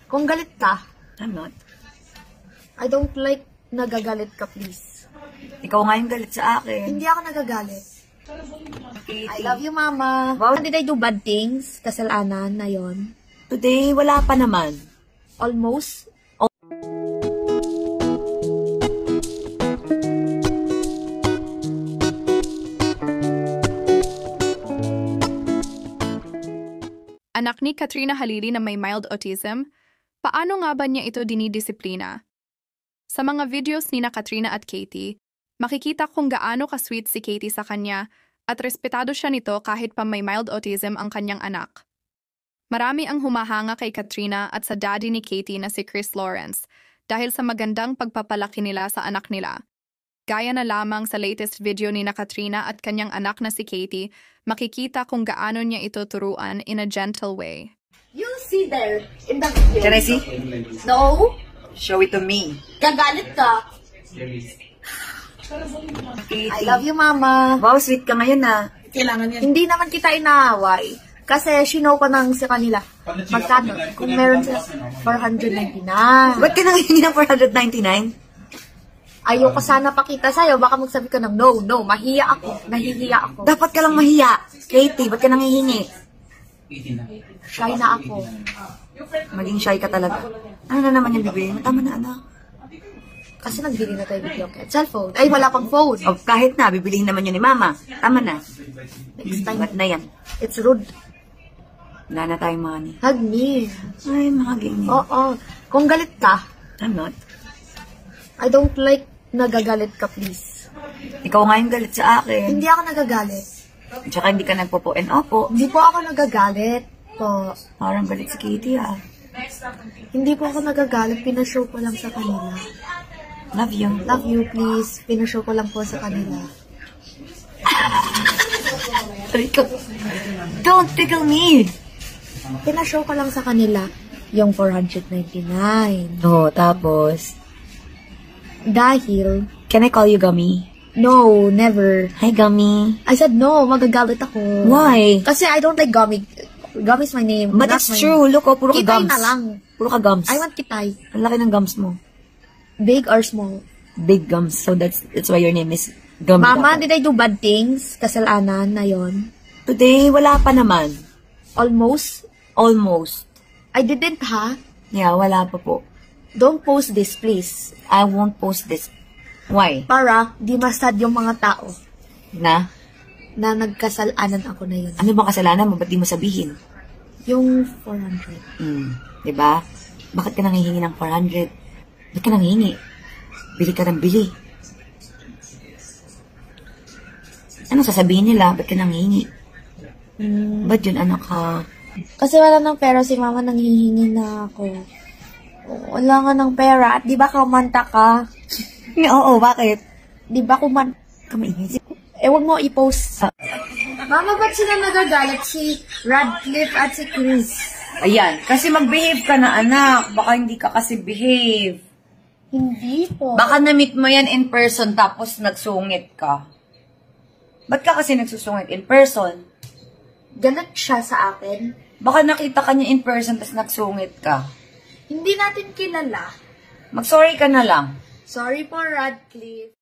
Kung galit ka, I'm not. I don't like nagagalit ka, please. Ikaw nga yung galit sa akin. Hindi ako nagagalit. Katie. I love you, Mama. Wow. Did I do bad things? Kasalanan na yon. Today, wala pa naman. Almost. Anak ni Katrina Halili na may mild autism, paano nga ba niya ito dinidisiplina? Sa mga videos ni na Katrina at Katie, makikita kung gaano ka-sweet si Katie sa kanya at respetado siya nito kahit pa may mild autism ang kanyang anak. Marami ang humahanga kay Katrina at sa daddy ni Katie na si Chris Lawrence dahil sa magandang pagpapalaki nila sa anak nila. Gaya na lamang sa latest video ni na Katrina at kanyang anak na si Katie, makikita kung gaano niya ito turuan in a gentle way. You'll see there in the video. Can I see? No. Show it to me. Gagalit ka. Katie. I love you, Mama. Wow, sweet ka ngayon ah. Kailangan yan. Hindi naman kita inaaway. Kasi sinaw ko nang sa kanila. Magkano? Kung meron sila 499. Ba't ka nangihingi ng 499? Ayoko sana pakita sa'yo. Baka magsabi ka ng no. Mahiya ako. Nahihiya ako. Dapat ka lang mahiya. Katie, ba't ka nangihingi? Shy na ako. Maging shy ka talaga. Ano na naman yung bibili? Tama na, anak. Kasi nagbili na tayo video at cellphone. Ay, wala pang phone. O kahit na, bibilihin naman yun ni Mama. Tama na. Next time. Ba't na yan? It's rude. Wala na tayong money. Hug me. Ay, mga ganyan. Oo. Kung galit ka, I'm not. I don't like nagagalit ka, please. Ikaw nga yung galit sa akin. Hindi ako nagagalit. Tsaka hindi ka nagpo-po and opo. Hindi po ako nagagalit po. Parang galit si Katie ah. Hindi po ako nagagalit. Pinashow ko lang sa kanila. Love you. Love you, please. Pinashow ko lang po sa kanila. Don't tickle me! Pinashow ko lang sa kanila yung 499. Oo, tapos... Dahil, Can I call you Gummy? no, never. Hi, Gummy. I said no, magagalit ako. Why? Kasi I don't like Gummy. Gummy is my name. But That's it's my true. Look, oh, puro ka Kitay gums. na lang. Puro ka gums. I want kitay. Ang laki ng gums mo. Big or small. Big gums. So that's why your name is Gummy. Mama, dapat. did I do bad things? Kasalanan na yon. Today, wala pa naman. Almost. Almost. I didn't, ha? Yeah, wala pa po. Don't post this, please. I won't post this. Why? Para di masad yung mga tao Na? na nagkasalanan ako na yun. Ano bang kasalanan mo? Ba't di mo sabihin? Yung 400. Diba? Bakit ka nangihingi ng 400? Ba't ka nangihingi? Bili ka ng bili. Ano sasabihin nila? Ba't ka nangihingi? Ba't yun, anak ka? Kasi wala ng pera si mama, nanghihingi na ako. Wala nga ng pera. At di ba kumanta ka? Oo, bakit? Di ba Kamaingay. wag mo i-post. Mama, ba't sila nagagalit si Radcliffe at si Chris? Ayan, kasi mag-behave ka na, anak. Baka hindi ka kasi behave. Hindi po. Baka na-meet mo yan in person tapos nagsungit ka. Ba't ka kasi nagsusungit in person? Galit siya sa akin. Baka nakita ka niya in person tapos nagsungit ka. Hindi natin kilala. Mag-sorry ka na lang. Sorry po, Radcliffe.